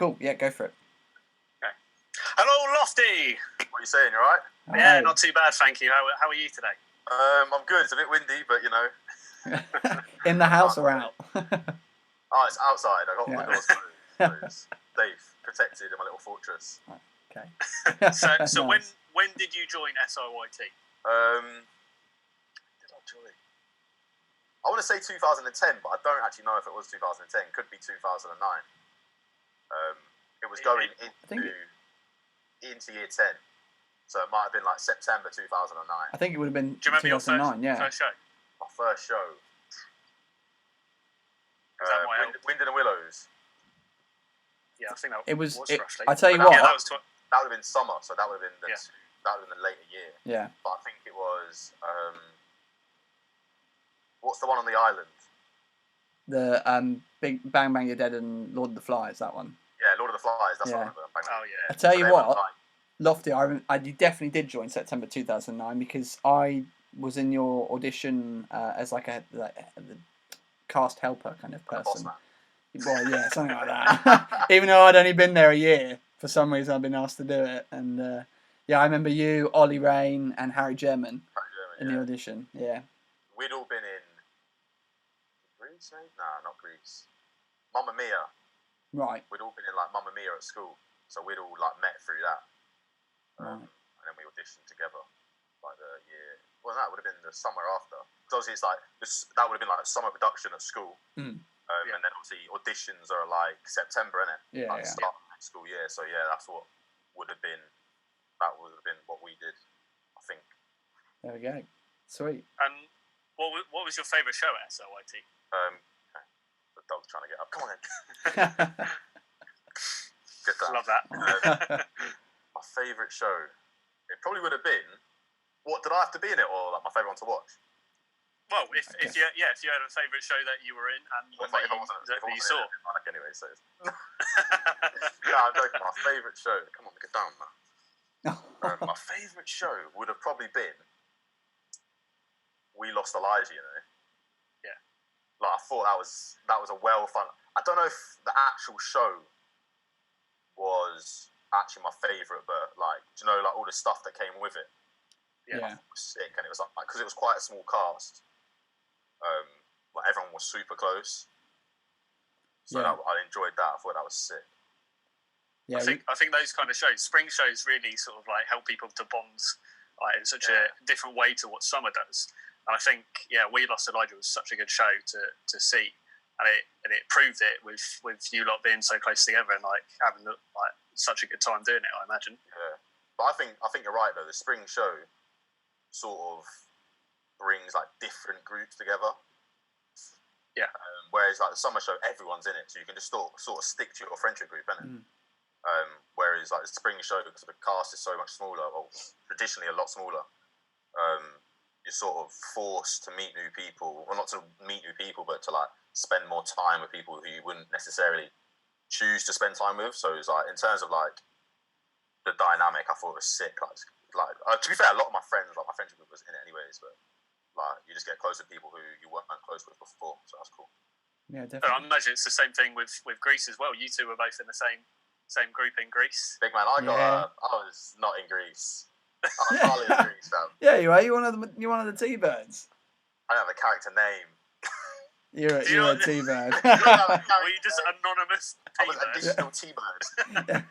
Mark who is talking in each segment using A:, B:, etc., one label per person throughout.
A: cool. Yeah, go for it.
B: Okay. Hello, Lofty.
C: What are you saying? You all right?
B: Yeah, not too bad, thank you. How are you today?
C: I'm good. It's a bit windy, but you know.
A: In the house or out?
C: Oh, it's outside. I got all the doors closed. Safe, protected in my little fortress.
A: Okay.
B: So
A: Nice.
B: when did you join SIYT?
C: Did I join? I want to say 2010, but I don't actually know if it was 2010. Could be 2009. It was going into year 10, so it might have been like September 2009.
A: I think it would have been.
B: Do you remember
A: 2009,
B: your first show?
C: My first show. Wind in the Willows.
B: Yeah, I think that
A: It was.
B: roughly.
A: I tell you
C: But
A: what.
B: Yeah,
C: that would have been summer, so that would have been the later year.
A: Yeah.
C: But I think it was. What's the one on the island?
A: The Big Bang Bang You're Dead and Lord of the Flies, that one.
C: Yeah, Lord of the Flies. That's what I remember.
B: Oh yeah.
A: I tell you what, Lofty, I definitely did join September 2009 because I was in your audition as like the cast helper kind of person. Well, yeah, something like that. Even though I'd only been there a year, for some reason I've been asked to do it. And yeah, I remember you, Ollie Rain, and Harry German in the audition. Yeah.
C: We'd all been in Greece, maybe? Nah, not Greece. Mamma Mia.
A: Right.
C: We'd all been in like Mamma Mia at school, so we'd all like met through that. And then we auditioned together, like the year. Well, that would have been the summer after. Because obviously, it's like that would have been like summer production at school. And then obviously auditions are like September, innit?
A: Yeah.
C: Like start of the school year. So yeah, that's what would have been. That would have been what we did, I think.
A: There we go. Sweet.
B: And what was your favourite show at SIYT?
C: The dog's trying to get up. Come on then. Get down.
B: Love that.
C: My favourite show. It probably would have been. What did I have to be in it, or like my favourite one to watch?
B: Well, if you had a favourite show that you were in and one that you saw.
C: Anyway, so yeah, I'm joking. My favourite show. Come on, get down, man. My favourite show would have probably been We Lost Elijah. You know.
B: Yeah.
C: Like I thought that was a well fun. I don't know if the actual show was actually my favourite, but like, do you know, like all the stuff that came with it.
A: Yeah.
C: It was sick, and it was like because it was quite a small cast. Like everyone was super close, so I enjoyed that. I thought that was sick.
A: Yeah,
B: I think those kind of shows, spring shows, really sort of like help people to bond like in such a different way to what summer does. And I think We Lost Elijah was such a good show to see, and it proved it with you lot being so close together and like having like such a good time doing it. I imagine. Yeah,
C: but I think you're right though. The spring show sort of brings like different groups together.
B: Yeah.
C: Whereas like the summer show, everyone's in it, so you can just sort of stick to your friendship group, innit? Whereas like the spring show, because the cast is so much smaller, or traditionally a lot smaller, you're sort of forced to meet new people, or not to meet new people, but to like spend more time with people who you wouldn't necessarily choose to spend time with. So it's like in terms of like the dynamic, I thought it was sick. Like to be fair, a lot of my friends, like my friendship group was in it anyways, but like you just get close to people who you weren't close with before, so that's cool.
A: Yeah, definitely.
B: I imagine it's the same thing with Greece as well. You two were both in the same group in Greece.
C: Big man, I was not in Greece. I was hardly in Greece, fam.
A: Yeah, you are. You're one of the T-Birds.
C: I don't have a character name.
A: You're a T-Bird.
B: Were you just anonymous T-Bird?
C: I was additional T-Bird.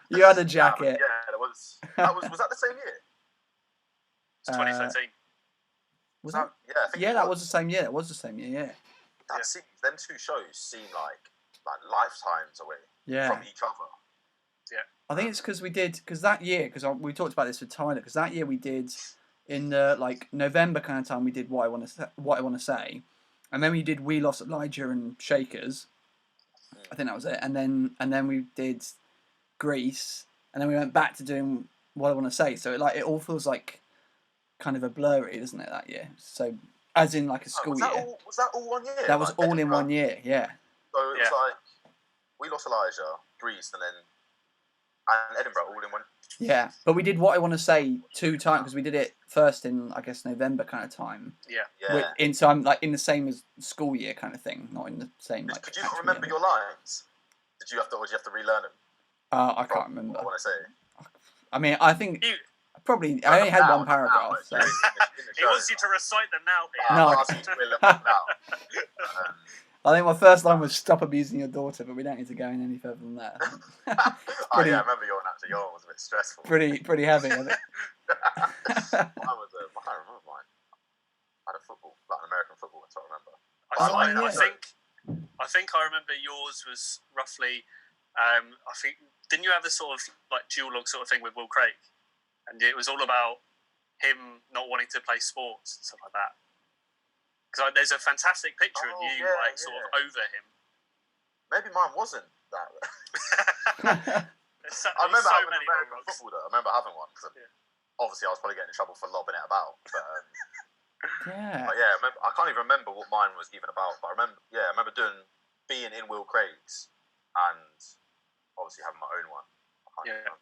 A: You had a jacket.
C: Yeah, was that the same year?
B: It's 2013.
A: Was that?
C: Yeah, I think
A: that was the same year. It was the same year. Yeah.
C: Them two shows seem like lifetimes away from each other.
B: Yeah.
A: I think it's because that year, because we talked about this with Tyler, because that year we did in the like November kind of time we did what I want to say, and then we did We Lost Elijah and Shakers. I think that was it, and then we did Greece, and then we went back to doing What I Want to Say. So it all feels like kind of a blurry, doesn't it, that year? So as in like a school year.
C: Was that all 1 year?
A: That was all in 1 year, yeah.
C: So it was like We Lost Elijah, Greece, and Edinburgh all in one.
A: Yeah, but we did What I Want to Say 2 times because we did it first in I guess November kind of time.
C: Yeah.
A: In time like in the same as school year kind of thing, not in the same like.
C: Could you not remember your lines? Did you have to relearn them?
A: I can't remember.
C: I want to say.
A: I mean, I think probably I only had one paragraph. So.
B: He wants you to recite them now, Peter.
A: No.
C: I'm asking you to read them now.
A: I think my first line was "Stop abusing your daughter," but we don't need to go in any further than that.
C: Oh yeah, I remember your one. Actually, your one was a bit stressful.
A: Pretty heavy. I think.
C: Mine was I can't remember mine. I had a football, like an American football. That's what I remember.
B: I think I remember yours was roughly. I think didn't you have this sort of like duologue sort of thing with Will Craig, and it was all about him not wanting to play sports and stuff like that. Because there's a fantastic picture of you sort of over him.
C: Maybe mine wasn't that.
B: I
C: remember having an American football though. I remember having one. Obviously, I was probably getting in trouble for lobbing it about. But, But yeah, I can't even remember what mine was even about. But I remember being in Will Craig's and obviously having my own one. I can't remember.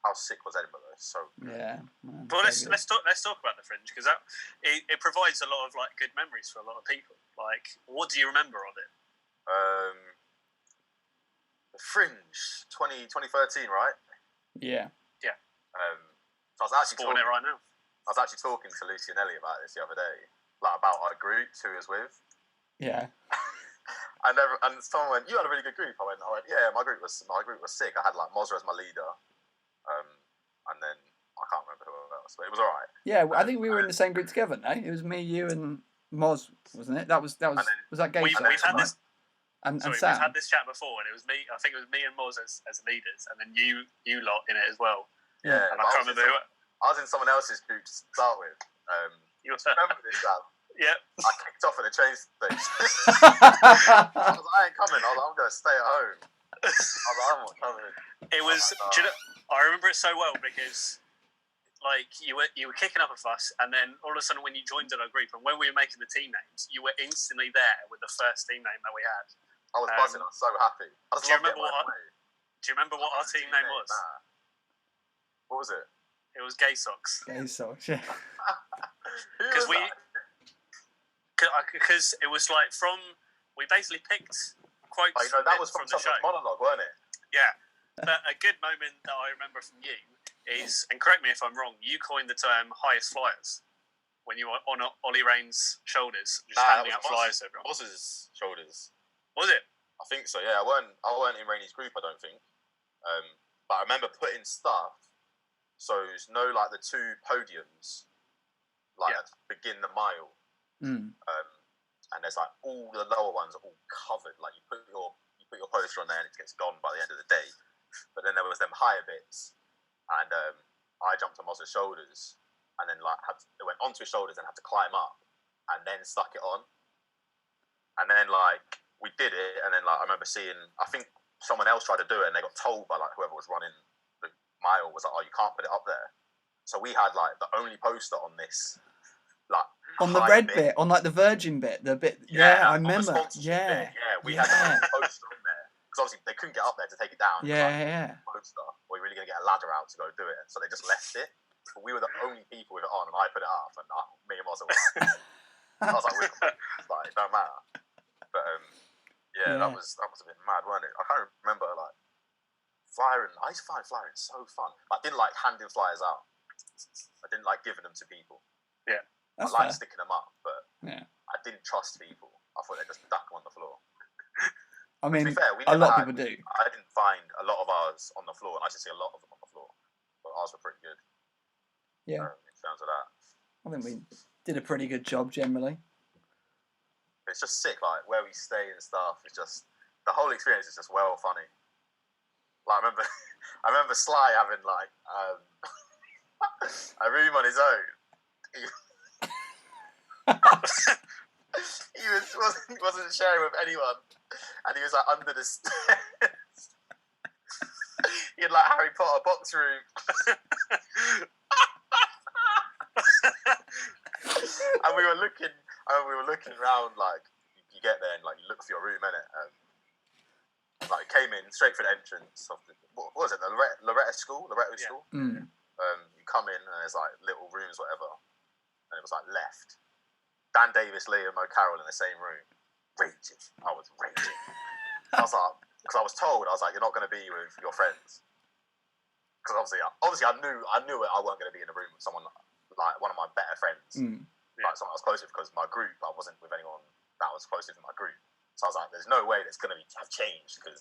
C: How sick was Edinburgh though? So
A: man,
B: well, let's talk about the Fringe, because it provides a lot of like good memories for a lot of people. Like, what do you remember of it?
C: The Fringe 2013, right?
A: Yeah.
C: So I was actually
B: talking it right now.
C: I was actually talking to Lucy and Ellie about this the other day, like about our group who he was with.
A: Yeah.
C: And someone went, "You had a really good group." I went, "Yeah, my group was sick. I had like Mozra as my leader, and then I can't remember who else, but it was all right."
A: Yeah, I think we were in the same group together. No, it was me, you, and Moz, wasn't it? That was that Gay?
B: We've had this.
A: And
B: Sorry,
A: Sam.
B: we've had this chat before, and it was me. I think it was me and Moz as leaders, and then you lot in it as well.
C: Yeah,
B: and I can't remember who.
C: I was in someone else's group to start with. You remember this, Sam?
B: Yeah.
C: I kicked off at the train station. I ain't coming. I was like, I'm going to stay at home. I was like, I'm not coming.
B: It was. Do you know, I remember it so well because, like, you were kicking up a fuss, and then all of a sudden, when you joined in our group, and when we were making the team names, you were instantly there with the first team name that we had.
C: I was buzzing. I was so happy.
B: Do you remember what our team name was?
C: Nah. What was it?
B: It was Gay Socks.
A: Gay Socks, yeah.
B: Because it was like we basically picked quotes.
C: That was from the show. Monologue, weren't it?
B: Yeah. But a good moment that I remember from you is, and correct me if I'm wrong, you coined the term highest flyers when you were on Ollie Rain's shoulders, just handing out flyers to everyone.
C: Moz's shoulders.
B: Was it?
C: I think so. Yeah, I weren't in Rainey's group. I don't think. But I remember putting stuff. So it's like the two podiums, begin the mile, and there's like all the lower ones are all covered. Like you put your poster on there and it gets gone by the end of the day. But then there was them higher bits, and I jumped on Moz's shoulders, and then it went onto his shoulders and had to climb up, and then stuck it on, and then we did it, and then I remember seeing, I think someone else tried to do it, and they got told by whoever was running the mile was like, "Oh, you can't put it up there." So we had the only poster on this,
A: on the red bit, on the Virgin bit, the bit. Yeah, I remember. Yeah,
C: we had the poster on there because obviously they couldn't get up there to take it down.
A: Yeah.
C: Poster. We're really gonna get a ladder out to go do it, so they just left it. But we were the only people with it on, and I put it up, and me and Moz I was like, it don't matter. But that was a bit mad, wasn't it? I can't remember flyering. I used to find flyering so fun. I didn't like handing flyers out. I didn't like giving them to people.
B: Yeah,
C: I liked sticking them up, but
A: I
C: didn't trust people. I thought they'd just duck them on the floor.
A: I mean,
C: to be fair,
A: a lot of people do.
C: I didn't find a lot of ours on the floor, and I should see a lot of them on the floor. But ours were pretty good.
A: Yeah.
C: In terms of that.
A: I think we did a pretty good job generally.
C: It's just sick, where we stay and stuff. It's just, the whole experience is just well funny. I remember Sly having a room on his own. He wasn't sharing with anyone, and he was under the stairs. He had Harry Potter box room. And we were looking around, you get there and you look for your room, innit? It came in straight for the entrance of what was it, the Loretta School? You come in and there's little rooms, whatever, and it was left. Dan Davis, Liam O'Carroll in the same room, raging. I was raging. I was like, because I was told, I was like, you're not going to be with your friends. Because obviously I knew I wasn't going to be in a room with someone like one of my better friends, like someone I was close with, because my group, I wasn't with anyone that was close with in my group. So I was like, there's no way that's going to have changed, because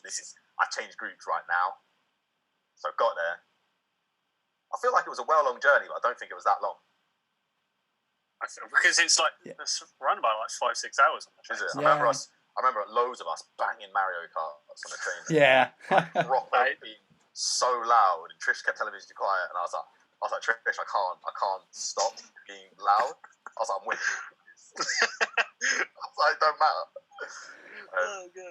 C: I've changed groups right now. So I got there. I feel like it was a well-long journey, but I don't think it was that long.
B: Because it's like it's run by like 5-6 hours on the train.
C: Is it?
A: Yeah.
C: I remember loads of us banging Mario Karts on the train.
A: Yeah.
C: Proper being so loud, and Trish kept telling me to be quiet, and I was like, Trish, I can't stop being loud. I was like, I'm winning. I was like, it don't matter.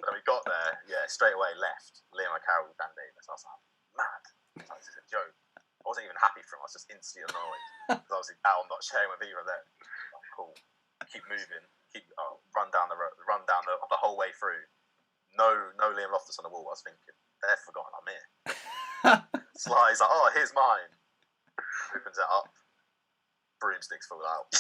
C: When we got there, straight away left. Liam O'Carroll, Dan Davis. I was like, mad. This is a joke. I wasn't even happy for him. I was just instantly annoyed, because obviously now I'm not sharing with either of them. Like, cool. Keep moving. Run down the whole way through. No Liam Loftus on the wall. I was thinking, they've forgotten I'm here. Sly's like, oh, here's mine. Opens it up. Broomsticks fall out.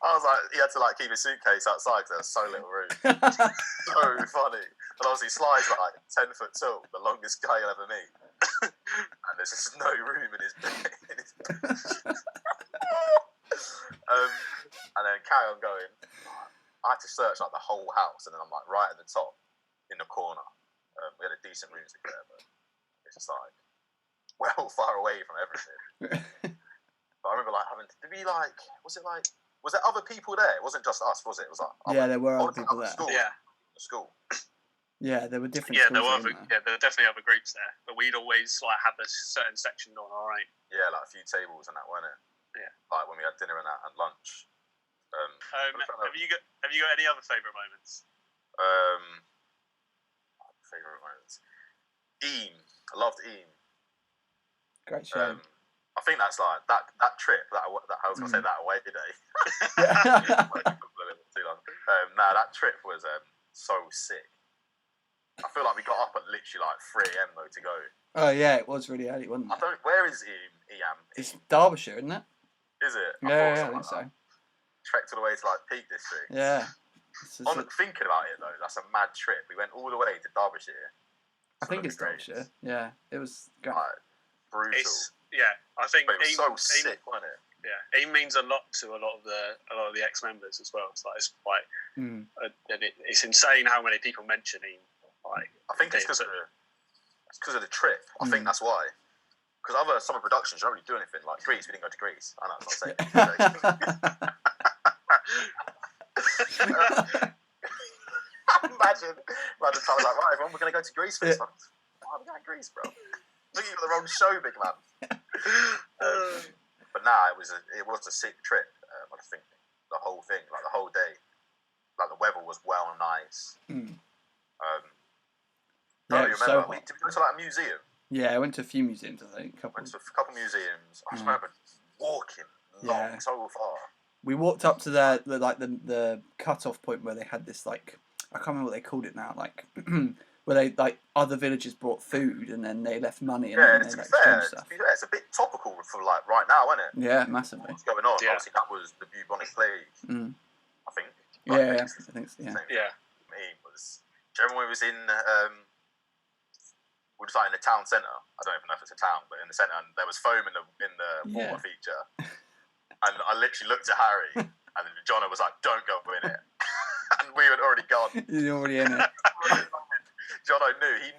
C: I was like, he had to like keep his suitcase outside because there was so little room. So funny. And obviously Sly's like 10 foot tall, the longest guy you'll ever meet. And there's just no room in his bed. And then carry on going. I had to search like the whole house, and then I'm like right at the top in the corner. We had a decent room there, but it's just like well far away from everything. But I remember like was there other people there? It wasn't just us, was it? It was like
A: there were other people there.
C: School.
A: Yeah, there were different.
B: Yeah, there were definitely other groups there, but we'd always like have a certain section on our own.
C: Yeah, like a few tables and that, weren't it?
B: Yeah.
C: Like when we had dinner and that and lunch.
B: Have you got any other favourite moments?
C: Favourite moments. I loved Eam.
A: Great show.
C: I think that's like that trip that I was gonna say that away day. That trip was so sick. I feel like we got up at literally like 3 AM though to go.
A: Oh yeah, it was really early, wasn't it?
C: Where is Eam?
A: It's Derbyshire, isn't it?
C: Is it?
A: I think so.
C: Trekked all the way to like Peak District.
A: Yeah.
C: Thinking about it though, that's a mad trip. We went all the way to Derbyshire.
A: I think it's Derbyshire. Yeah, it was great.
C: Brutal.
B: I think
C: but it was so sick, wasn't it?
B: Yeah, it means a lot to a lot of the ex-members as well. It's like and it's insane how many people mention him. Like,
C: I think it's because of the trip. I think that's why. Because other summer productions, you don't really do anything. Like Greece, we didn't go to Greece. I know it's not saying. Imagine telling like, right, everyone, we're going to go to Greece for this one. Why are we going to Greece, bro? I think you got the wrong show, big man. But it was a sick trip. I think the whole thing, like the whole day, like the weather was well nice.
A: Yeah,
C: you remember? Did we go to like a museum?
A: Yeah, I went to a few museums. I think
C: went to a couple museums. I just remember walking so far.
A: We walked up to the cut-off point where they had this like, I can't remember what they called it now, like where they like other villagers brought food and then they left money and then they exchanged stuff.
C: It's a bit topical for like right now, isn't it?
A: Yeah, massively.
C: What's going on? Yeah. Obviously, that was the bubonic plague. I think.
A: I think so. Yeah.
C: Yeah. Do you remember when we was in? We were in the town centre. I don't even know if it's a town, but in the centre, and there was foam in the water feature. And I literally looked at Harry, and Jono was like, "Don't go in it." And we had already gone.
A: You're already in it.
C: Jono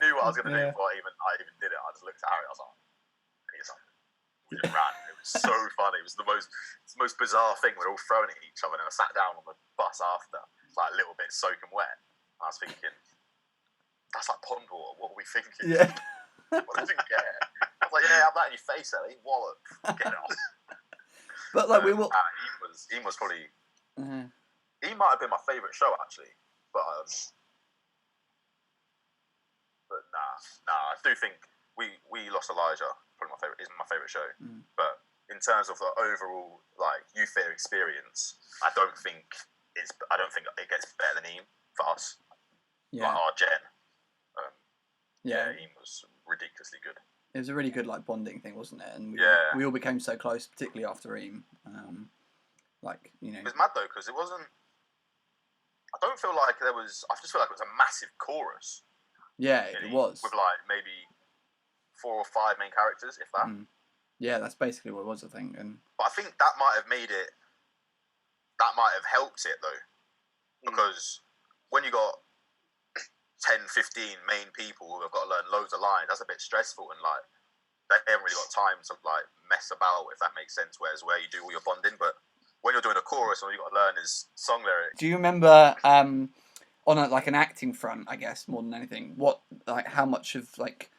C: knew what I was going to do before I even did it. I just looked at Harry. I was like, "Here's something." We just ran. It was so funny. It was the most bizarre thing. We're all throwing at each other, and I sat down on the bus after, like a little bit soaking wet. I was thinking, that's like pond water. What are we thinking?
A: Yeah.
C: I didn't care. I was like, yeah, have that in your face, Ellie. Wallop. Get it off.
A: But like we will.
C: He was probably. He might have been my favourite show actually, but I do think we lost Elijah. Probably is my favourite show. But in terms of the overall like youth theatre experience, I don't think it gets better than Eam for us. Yeah. Like our gen. Eam was ridiculously good.
A: It was a really good like bonding thing, wasn't it? And we all became so close, particularly after Eam. It was
C: mad though because it wasn't. I don't feel like there was. I just feel like it was a massive chorus.
A: Yeah,
C: Really,
A: it was.
C: with like maybe 4 or 5 main characters, if that.
A: Yeah, that's basically what it was, I think. And
C: but I think that might have made it. That might have helped it though, because when you got 10, 15 main people who have got to learn loads of lines, that's a bit stressful, and like they haven't really got time to like mess about, if that makes sense. Whereas where you do all your bonding, but when you're doing a chorus, all you got to learn is song lyrics.
A: do you remember on like an acting front, I guess more than anything, how much of like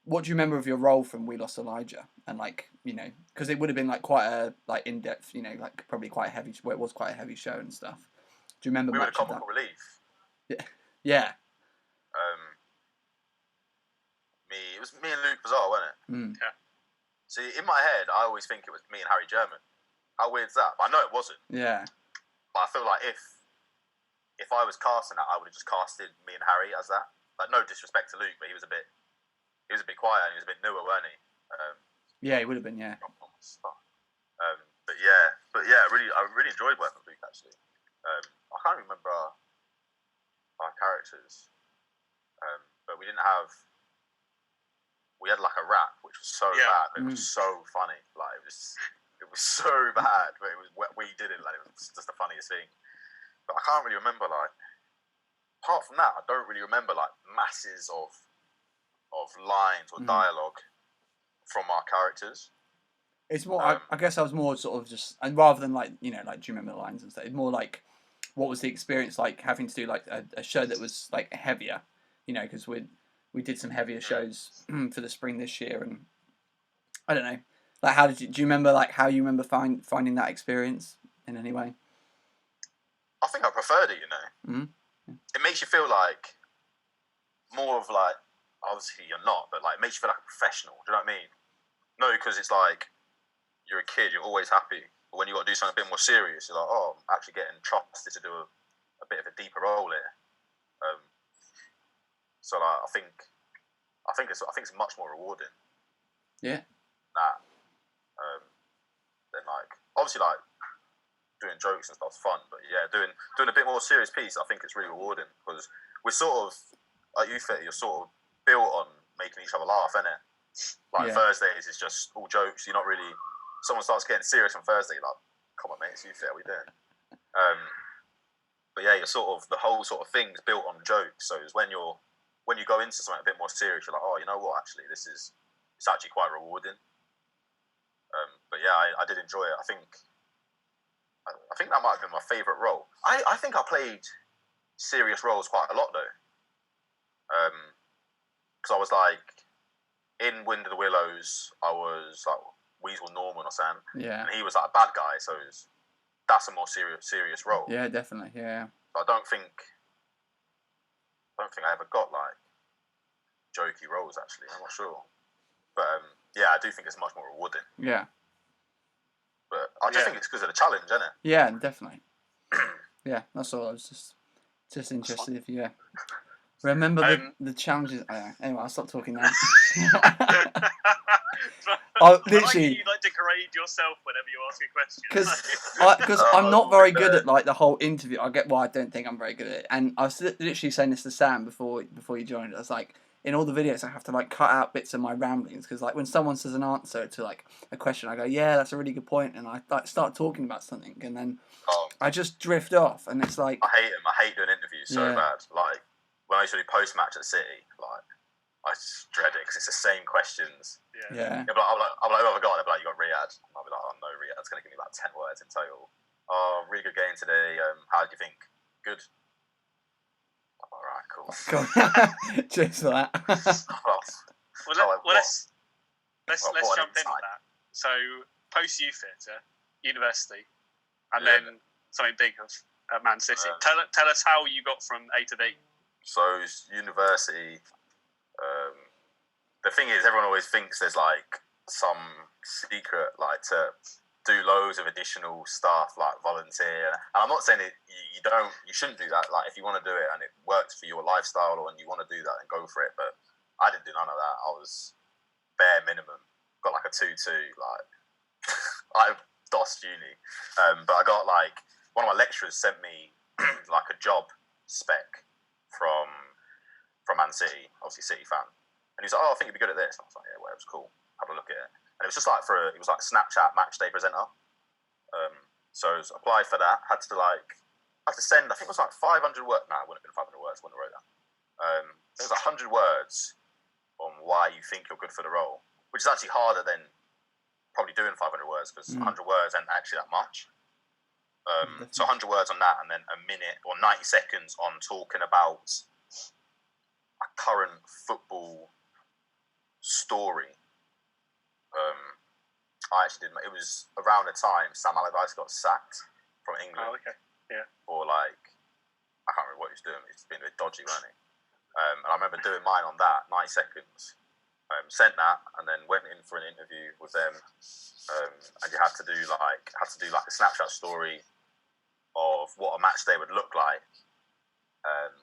A: what do you remember of your role from We Lost Elijah? And like, you know, because it would have been like quite a like in depth, you know, like probably quite a heavy. Well, it was quite a heavy show and stuff. Do you remember
C: We were
A: much
C: the
A: of that?
C: comical relief.
A: Yeah.
C: It was me and Luke Bazaar, wasn't it?
B: Yeah.
C: See, in my head, I always think it was me and Harry German. How weird's that? But I know it wasn't.
A: Yeah.
C: But I feel like if I was casting that, I would have just casted me and Harry as that. Like, no disrespect to Luke, but he was a bit quiet and he was a bit newer, weren't he?
A: Yeah, he would have been. Yeah.
C: But yeah, I really enjoyed working with Luke actually. I can't remember our characters, but we had like a rap which was so bad, but it was so funny. Like it was so bad, but we did it like it was just the funniest thing. But I can't really remember like. Apart from that, I don't really remember like masses of lines or dialogue from our characters.
A: It's more. I guess I was more sort of just, and rather than like, you know, like do you remember the lines and stuff? It's more like, what was the experience like having to do like a show that was like heavier, you know? Because we did some heavier shows for the spring this year, and I don't know, like how do you remember like how you remember finding that experience in any way?
C: I think I preferred it. You know, it makes you feel like more of like, obviously you're not, but like it makes you feel like a professional. Do you know what I mean? No, because it's like you're a kid, you're always happy. But when you got to do something a bit more serious, you're like, oh, I'm actually getting trusted to do a bit of a deeper role here. So like, I think it's much more rewarding.
A: Yeah.
C: That than like obviously like doing jokes and stuff's fun, but yeah, doing a bit more serious piece, I think it's really rewarding because we're sort of like you're sort of built on making each other laugh, innit? Like Thursdays is just all jokes. You're not really. Someone starts getting serious on Thursday, you're like, come on, mate, it's YouFit, what are we doing? But yeah, you're sort of the whole sort of thing's built on jokes. So it's when you go into something a bit more serious, you're like, oh, you know what? Actually, it's actually quite rewarding. But yeah, I did enjoy it. I think that might have been my favourite role. I think I played serious roles quite a lot though, because I was like in Wind of the Willows, I was like Weasel Norman or something.
A: Yeah.
C: And he was like a bad guy, so that's a more serious role.
A: Yeah, definitely. Yeah.
C: So I don't think I ever got like jokey roles actually. I'm not sure, but yeah, I do think it's much more rewarding.
A: Yeah.
C: But I just think it's because of the challenge, isn't it?
A: Yeah, definitely. Yeah, that's all. I was just interested if you remember the challenges. Anyway, I'll stop talking now.
B: Literally, you like degrade yourself whenever you ask a question.
A: Because I'm not very good at like the whole interview. I get why I don't think I'm very good at it. And I was literally saying this to Sam before you joined. I was like, in all the videos, I have to like cut out bits of my ramblings because like when someone says an answer to like a question, I go, yeah, that's a really good point, and I like start talking about something, and then I just drift off, and it's like
C: I hate them. I hate doing interviews so bad. Like when I used to do post match at City, like I just dread it because it's the same questions.
A: Yeah.
C: But I'm like, oh my god, they'll be like, you got Riyadh. I'll be like, oh no, Riyadh's going to give me like 10 words in total. Oh, really good game today. How do you think? Good. All right, cool.
A: Cheers for that.
B: Let's jump into that. So post YouFit, university, and then something big at Man City. Tell us how you got from A to B.
C: So university. The thing is, everyone always thinks there's like some secret, like to do loads of additional stuff, like volunteer. And I'm not saying you shouldn't do that. Like if you want to do it and it works for your lifestyle, or and you want to do that, then go for it. But I didn't do none of that. I was bare minimum. Got like a 2-2. Like I DOSed uni, but I got like one of my lecturers sent me like a job spec from Man City, obviously City fan, and he was like, "Oh, I think you'd be good at this." And I was like, "Yeah, well, it was cool. Have a look at it." And it was just like it was like Snapchat match day presenter. So I applied for that. Had to send. I think it was like 500 words. No, it wouldn't have been 500 words. Wouldn't have wrote that. It was 100 words on why you think you're good for the role, which is actually harder than probably doing 500 words because 100 words ain't actually that much. So 100 words on that, and then a minute or 90 seconds on talking about a current football story. I actually did. It was around the time Sam Allardyce got sacked from England.
B: Oh, okay. Yeah.
C: Or like, I can't remember what he was doing. He's been a bit dodgy, wasn't he? And I remember doing mine on that, 90 seconds. Sent that, and then went in for an interview with them. And you had to do like a Snapchat story of what a match day would look like.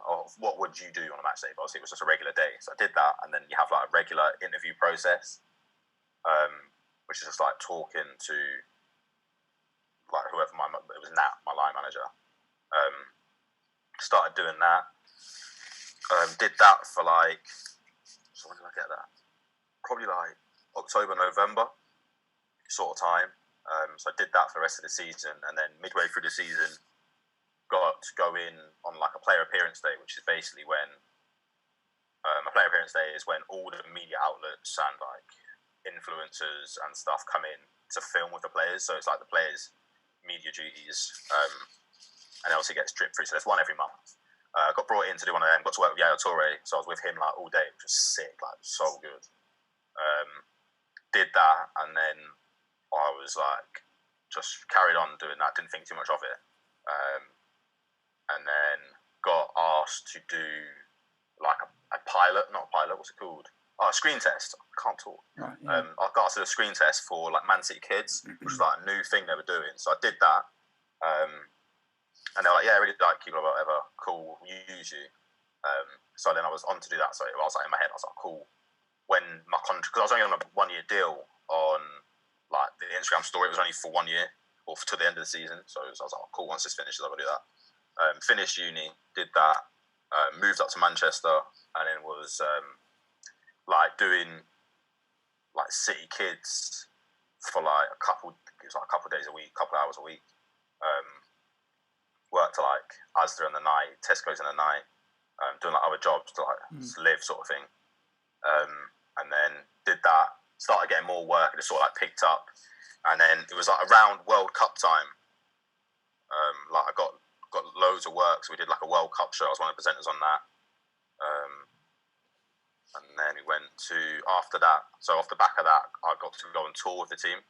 C: Of what would you do on a match day? But obviously, it was just a regular day. So I did that, and then you have like a regular interview process, which is just like talking to like whoever it was Nat, my line manager. Started doing that. Did that for like, so when did I get that? Probably like October, November sort of time. So I did that for the rest of the season, and then midway through the season, got to go in on like a player appearance day, which is basically when a player appearance day is when all the media outlets and like influencers and stuff come in to film with the players. So it's like the players' media duties, and it obviously gets dripped through. So there's one every month. Got brought in to do one of them. Got to work with Yaya Toure, so I was with him like all day, which was sick, like so good. Did that, and then I was like, just carried on doing that. Didn't think too much of it, and then got asked to do like a pilot, not a pilot. What's it called? Oh, a screen test. I can't talk.
A: Right, yeah.
C: I got asked to do a screen test for like Man City kids, which was like a new thing they were doing. So I did that. And they were like, "Yeah, I really like you, blah, blah, whatever. Cool, we'll use you." So then I was on to do that. So I was like in my head, I was like, "Cool." When my contract, because I was only on a 1-year deal on like the Instagram story, it was only for 1 year or to the end of the season. So I was like, "Cool, once this finishes, I'll do that." Finished uni, did that, moved up to Manchester, and then was like doing like City kids for like it was like a couple of days a week, couple of hours a week. Worked to like Asda in the night, Tesco's in the night, doing like other jobs to like live sort of thing. And then did that, started getting more work, and it sort of like picked up. And then it was like around World Cup time. Like I got loads of work, so we did like a World Cup show. I was one of the presenters on that. And then we went to, after that, so off the back of that, I got to go on tour with the team.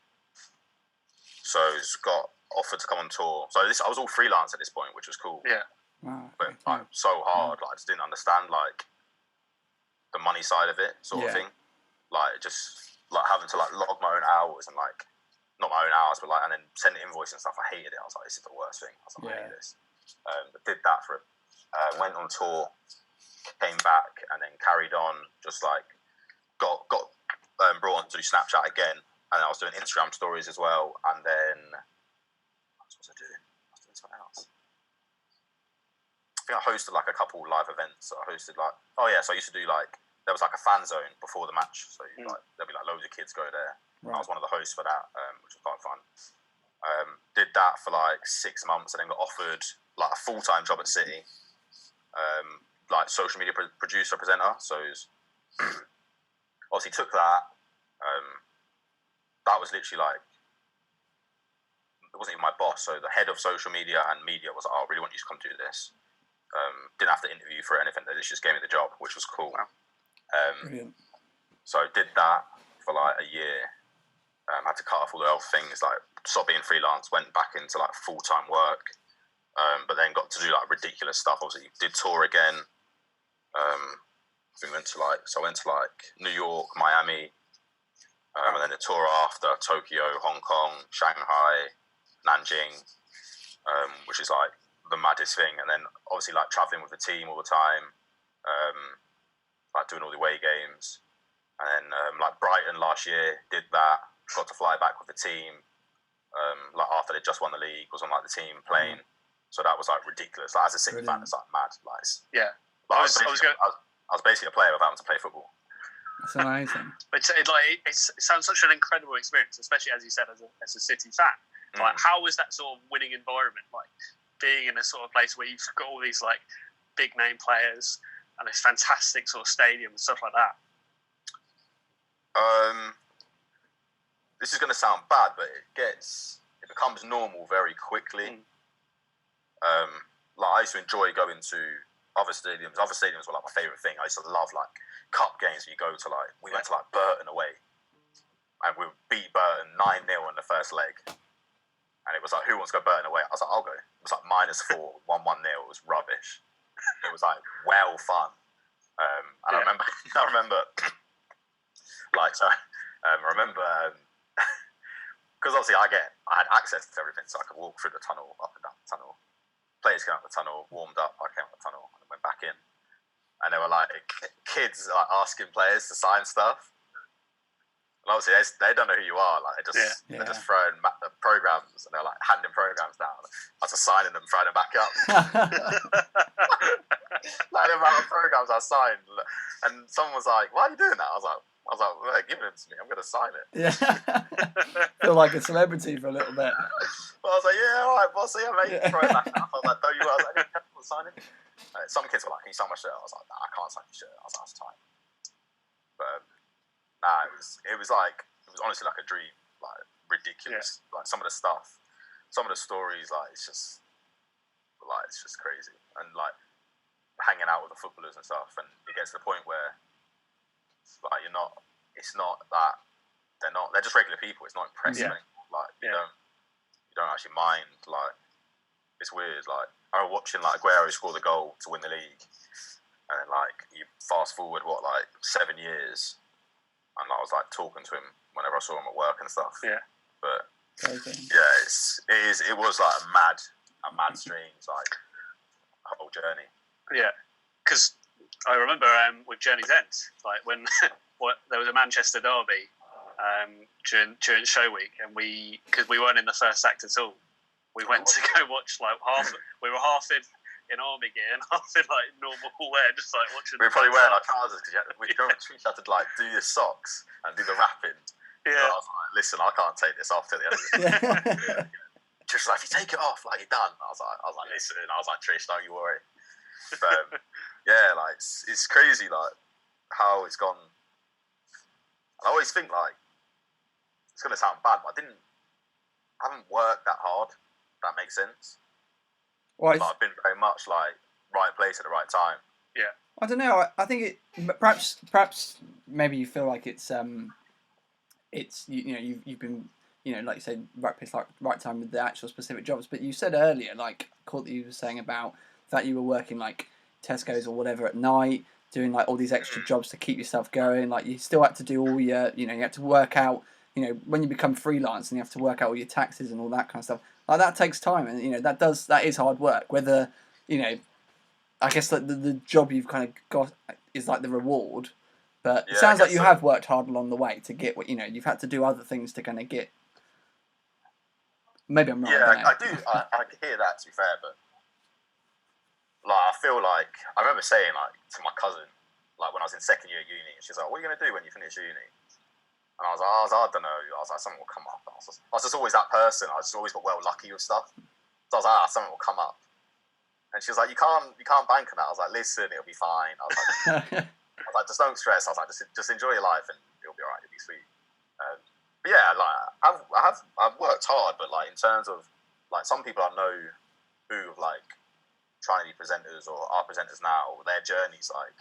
C: So got offered to come on tour. So I was all freelance at this point, which was cool.
B: Yeah.
A: Wow.
C: But like, so hard, like I just didn't understand like the money side of it, sort of thing. Like just like having to like log my own hours and like not my own hours, but like and then send invoice and stuff. I hated it. I was like, this is the worst thing. I was like, I hate this. But did that for went on tour, came back, and then carried on. Just like got brought on to do Snapchat again, and I was doing Instagram stories as well. And then what was I doing? I was doing something else. I think I hosted like a couple live events. So I hosted like so I used to do like there was like a fan zone before the match, so like there'd be like loads of kids go there. Right. I was one of the hosts for that, which was quite fun. Did that for like 6 months, and then got offered like a full-time job at City, like social media producer presenter. So obviously took that. That was literally like it wasn't even my boss. So the head of social media and media was like, "Oh, I really want you to come do this." Didn't have to interview for anything. They just gave me the job, which was cool.
A: Brilliant.
C: So I did that for like a year. Had to cut off all the other things, like stopped being freelance, went back into like full-time work, but then got to do like ridiculous stuff. Obviously, did tour again. I went to like New York, Miami, and then the tour after Tokyo, Hong Kong, Shanghai, Nanjing, which is like the maddest thing. And then obviously like traveling with the team all the time, like doing all the away games. And then like Brighton last year, did that. Got to fly back with the team. Like after they just won the league, was on like the team plane. So that was like ridiculous. Like, as a City fan,
A: Brilliant.
C: it's like mad. Like,
B: Yeah.
C: like,
B: I was
C: basically a player without having to play football.
A: That's amazing.
B: It sounds such an incredible experience, especially as you said, as a City fan. Like, how was that sort of winning environment? Like, being in a sort of place where you've got all these like big name players and this fantastic sort of stadium and stuff like that.
C: This is going to sound bad, but it becomes normal very quickly. Like, I used to enjoy going to other stadiums. Other stadiums were like my favourite thing. I used to love like cup games. You go to like, we went to like Burton away, and we beat Burton 9-0 in the first leg. And it was like, who wants to go Burton away? I was like, I'll go. It was like -4, 1-1-0. It was rubbish. It was like well fun. And I remember, like, so I remember, because obviously I had access to everything, so I could walk through the tunnel, up and down the tunnel. Players came out the tunnel, warmed up. I came out the tunnel and went back in. And there were like kids like asking players to sign stuff. And obviously they don't know who you are. Like, they're just throwing programs, and they're like handing programs down. I was just signing them, throwing them back up. Like, the amount of programs I signed, and someone was like, "Why are you doing that?" I was like, well, they're giving them to me. I'm going to sign it.
A: Yeah. Feel like a celebrity for a little bit.
C: But I was like, yeah, all right, boss, yeah, mate. Throw it back up. I was like, don't you? I was like, any people signing? Some kids were like, can you sign my shirt? I was like, nah, I can't sign your shirt. I was like, that's time. But nah, it was honestly like a dream, like ridiculous. Like, some of the stuff, some of the stories, like it's just crazy. And like hanging out with the footballers and stuff, and it gets to the point where like it's not that they're just regular people. It's not impressive. Like, you don't actually mind. Like, it's weird. Like, I was watching like Aguero score the goal to win the league, and then like you fast forward 7 years, and I was like talking to him whenever I saw him at work and stuff. Yeah. But it was like a mad strange like whole journey. Yeah,
B: because I remember with Journey's End, like when there was a Manchester derby during show week, and because we weren't in the first act at all, we went to go watch like we were half in army gear and half in like normal wear, just like watching.
C: We were probably wearing our trousers because we had to like do your socks and do the wrapping. Yeah. So I was like, listen, I can't take this off till the end of the Just like, if you take it off, like, you're done. I was like, listen. I was like, Trish, don't you worry. But yeah, like it's crazy, like how it's gone. And I always think like it's gonna sound bad, but I haven't worked that hard. If that makes sense. Well, I've been very much like right place at the right time.
A: Yeah. I don't know. I think it perhaps maybe you feel like it's you've been, like you said, right place, like right time with the actual specific jobs. But you said earlier, like, caught that you were saying about that you were working like Tesco's or whatever at night, doing like all these extra jobs to keep yourself going. Like, you still had to do all your, you had to work out, when you become freelance and you have to work out all your taxes and all that kind of stuff. Like, that takes time, and that is hard work. Whether, I guess that the job you've kind of got is like the reward, but it sounds like you have worked hard along the way to get what you've had to do other things to kind of get. Maybe I'm wrong.
C: Yeah, I do. I hear that, to be fair, but like I feel like I remember saying like to my cousin, like when I was in second year at uni, she's like, "What are you gonna do when you finish uni?" And I was like, I don't know. I was like, something will come up. I was just always that person. I just always got well lucky with stuff. So I was like, something will come up. And she was like, you can't bank on that. I was like, listen, it'll be fine. I was like, just don't stress. I was like, just enjoy your life and it'll be alright. It'll be sweet. But yeah, like I've worked hard, but like in terms of like some people I know who like trying to be presenters or are presenters now, their journey's like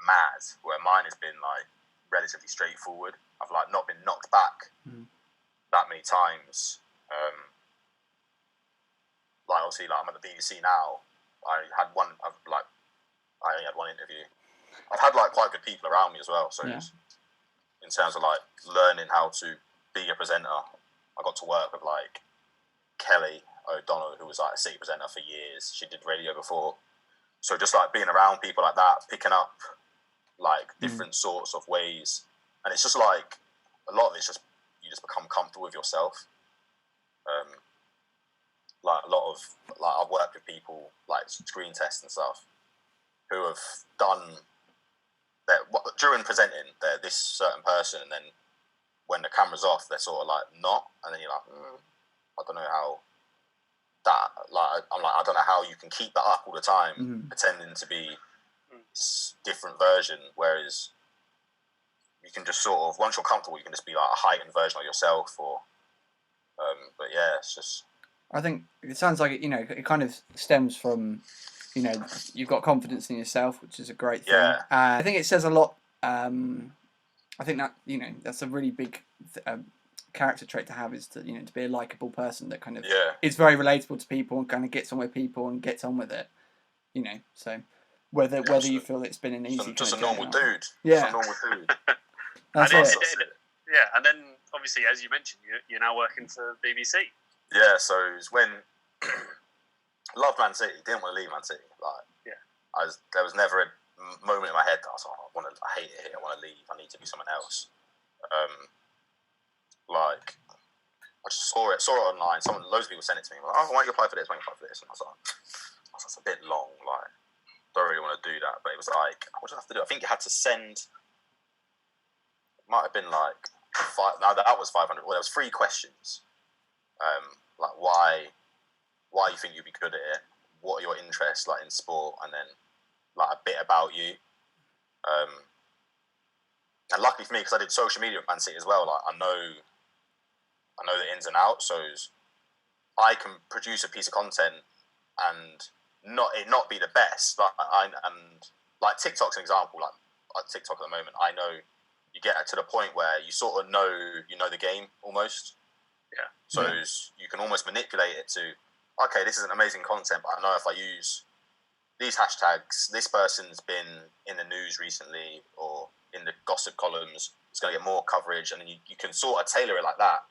C: mad. Where mine has been like relatively straightforward. I've like not been knocked back that many times. Like obviously, like I'm at the BBC now. I only had one interview. I've had like quite good people around me as well. So in terms of like learning how to be a presenter, I got to work with like Kelly O'Donnell, who was like a city presenter for years. She did radio before. So just like being around people like that, picking up like different sorts of ways, and it's just like a lot of it's just you just become comfortable with yourself. like a lot of like I've worked with people like screen tests and stuff who have done that during presenting they're this certain person, and then when the camera's off they're sort of like not, and then you're like I don't know how that I don't know how you can keep that up all the time pretending to be this different version, whereas you can just sort of once you're comfortable you can just be like a heightened version of yourself, or but yeah, it's just.
A: I think it sounds like it kind of stems from, you've got confidence in yourself, which is a great thing.
C: Yeah.
A: I think it says a lot. I think that that's a really big character trait to have, is to to be a likable person that kind of is very relatable to people and kind of gets on with people and gets on with it. So whether you feel it's been an easy
C: just
A: kind
C: a
A: of
C: normal
A: journey
C: dude.
A: Yeah.
C: Just a normal dude.
A: That's it.
B: Yeah, and then obviously, as you mentioned, you're now working for BBC.
C: Yeah, so it was when loved Man City, didn't want to leave Man City. There was never a moment in my head that I was like, I hate it here, I want to leave, I need to do something else. I just saw it online. Loads of people sent it to me. Like, why don't you apply for this? Why don't you apply for this? And I was like, that's a bit long. Like, don't really want to do that. But it was like, what did I have to do? I think you had to send. It might have been like that was 500. Well, there was 3 questions. Like why you think you'd be good at it, what are your interests like in sport, and then like a bit about you. And luckily for me, because I did social media at Man City as well, like I know the ins and outs, so I can produce a piece of content and not be the best. Like TikTok's an example. Like TikTok at the moment, I know you get to the point where you sort of know the game almost.
B: Yeah.
C: So you can almost manipulate it to, okay, this is an amazing content, but I know if I use these hashtags, this person's been in the news recently or in the gossip columns, it's going to get more coverage, and then you can sort of tailor it like that.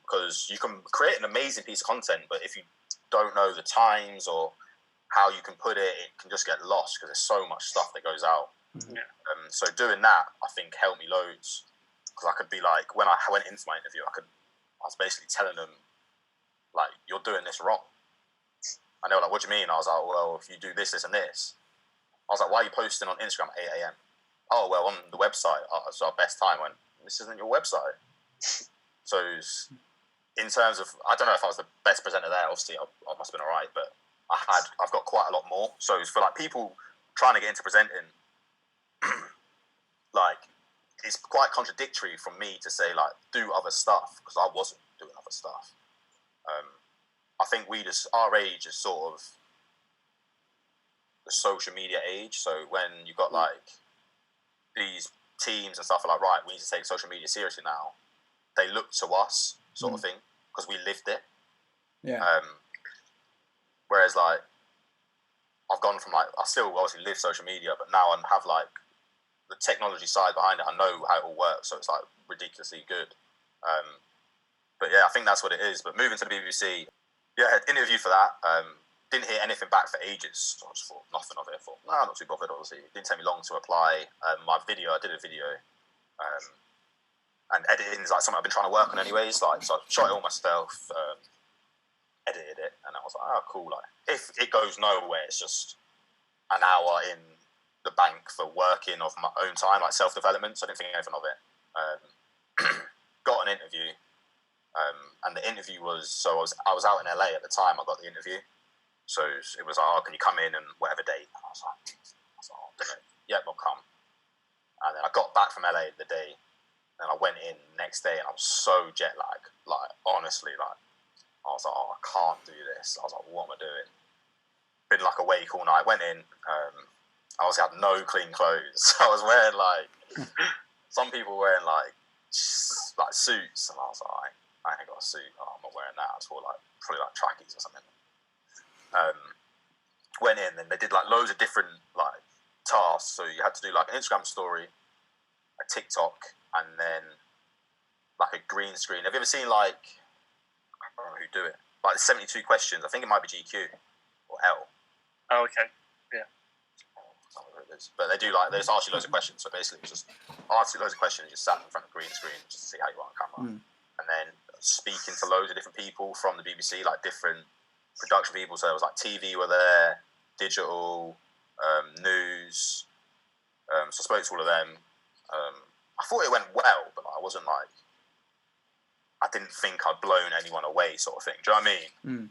C: Because you can create an amazing piece of content, but if you don't know the times or how you can put it, it can just get lost because there's so much stuff that goes out.
B: Yeah.
C: So doing that, I think, helped me loads, because I could be like, when I went into my interview, I was basically telling them, like, you're doing this wrong. And they were like, what do you mean? I was like, well, if you do this, this, and this. I was like, why are you posting on Instagram at 8 a.m? Oh, well, on the website, it's our best time. I went, this isn't your website. So in terms of, I don't know if I was the best presenter there. Obviously, I must have been all right, but I've got quite a lot more. So for like people trying to get into presenting, like, it's quite contradictory from me to say, like, do other stuff, because I wasn't doing other stuff. I think our age is sort of the social media age. So when you got like these teams and stuff are like, right, we need to take social media seriously now. They look to us, sort of thing, because we lived it.
A: Yeah.
C: Whereas like, I've gone from like, I still obviously live social media, but now I have like the technology side behind it. I know how it all works, so it's like ridiculously good. But yeah, I think that's what it is. But moving to the BBC, yeah, I had interviewed for that. Didn't hear anything back for ages. So I just thought nothing of it. I thought, no, I'm not too bothered, obviously. It didn't take me long to apply. I did a video. And editing is like something I've been trying to work on anyways. Like, so I shot it all myself, edited it, and I was like, oh, cool. Like, if it goes nowhere, it's just an hour in the bank for working of my own time, like self-development. So I didn't think anything of it. Got an interview. And the interview was, so I was out in LA at the time I got the interview. So it was like, oh, can you come in and whatever date? And I was like, oh, yeah, I'll come. And then I got back from LA the day, and I went in next day, and I was so jet lagged. Like, honestly, like, I was like, oh, I can't do this. I was like, what am I doing? Been like awake all night. Went in, I obviously had no clean clothes. I was wearing like, some people wearing like suits, and I was like, I ain't got a suit. Oh, I'm not wearing that. I just wore like probably like trackies or something. Went in, and they did like loads of different like tasks. So you had to do like an Instagram story, a TikTok, and then like a green screen. Have you ever seen like, I don't know who do it, like 72 questions? I think it might be GQ or L.
B: Oh, okay. Yeah.
C: I don't know who it is. But they do like, they just ask you loads of questions. So basically, it's just ask you loads of questions. You just sat in front of a green screen just to see how you are on camera. and then speaking to loads of different people from the BBC, like different production people. So it was like TV were there, digital, news. So I spoke to all of them. I thought it went well, but I wasn't like, I didn't think I'd blown anyone away, sort of thing. Do you know what I mean?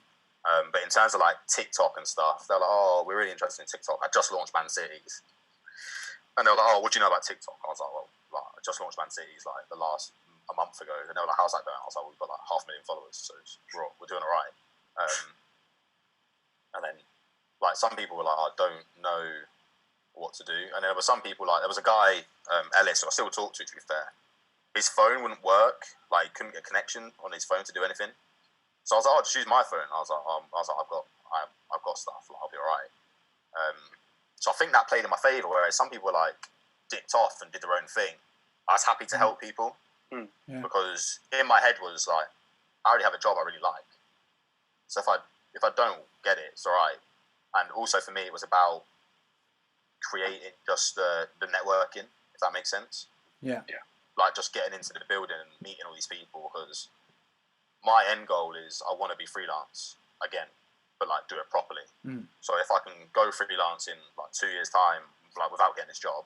C: But in terms of like TikTok and stuff, they're like, "Oh, we're really interested in TikTok. I just launched Man Cities," and they were like, "Oh, what do you know about TikTok?" I was like, "Well, like, I just launched Man Cities like a month ago," and they were like, "How's that going?" I was like, "We've got like 500,000 followers, so we're doing all right." And then like some people were like, "I don't know what to do," and then there were some people like there was a guy, Ellis, who I still talk to be fair. His phone wouldn't work, like he couldn't get connection on his phone to do anything. So I was like, "Oh, just use my phone." I was like, "I've got stuff. Like, I'll be all right." So I think that played in my favour. Whereas some people were like dipped off and did their own thing. I was happy to help people because in my head was like, I already have a job I really like. So if I don't get it, it's all right. And also for me, it was about creating just the networking, if that makes sense.
A: Yeah.
C: Like just getting into the building and meeting all these people because my end goal is I want to be freelance again, but like do it properly. So if I can go freelance in like 2 years' time, like without getting this job,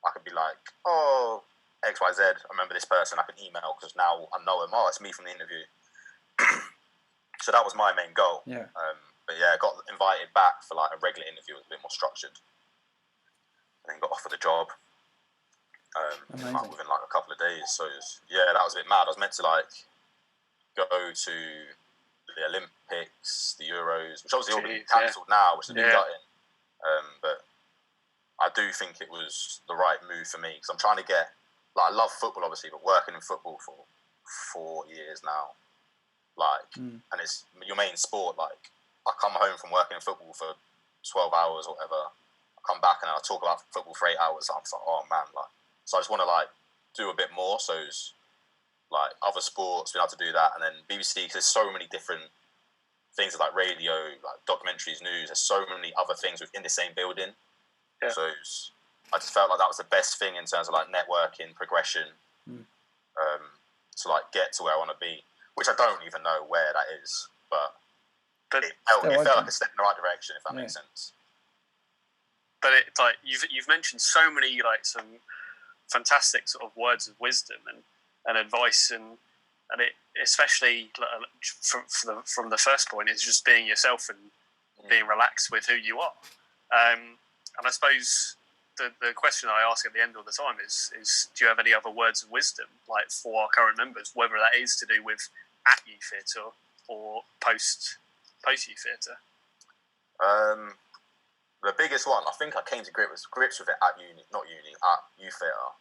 C: I could be like, "Oh, XYZ, I remember this person." I can email because now I know him. Oh, it's me from the interview. So that was my main goal.
A: Yeah.
C: But yeah, I got invited back for like a regular interview. It was a bit more structured, and then got offered the job. Within like a couple of days. So that was a bit mad. I was meant to like go to the Olympics, the Euros, which obviously all been cancelled now, which has been gutting. But I do think it was the right move for me because I'm trying to get, like, I love football obviously, but working in football for 4 years now, like, and it's your main sport. Like, I come home from working in football for 12 hours or whatever. I come back and I talk about football for 8 hours. I'm just like, oh man, like, so I just want to like do a bit more. So it's, like other sports, being able to do that, and then BBC, because there's so many different things like radio, like documentaries, news. There's so many other things within the same building. Yeah. So I just felt like that was the best thing in terms of like networking, progression, to like get to where I want to be. Which I don't even know where that is, but it felt like a step in the right direction, if that makes sense.
B: But it's like you've mentioned so many like some fantastic sort of words of wisdom and advice, and it especially from the first point is just being yourself and being relaxed with who you are. And I suppose the question I ask at the end all the time is do you have any other words of wisdom like for our current members, whether that is to do with at Youth Theatre or post Youth Theatre?
C: The biggest one, I think I came to grips with it at Youth Theatre,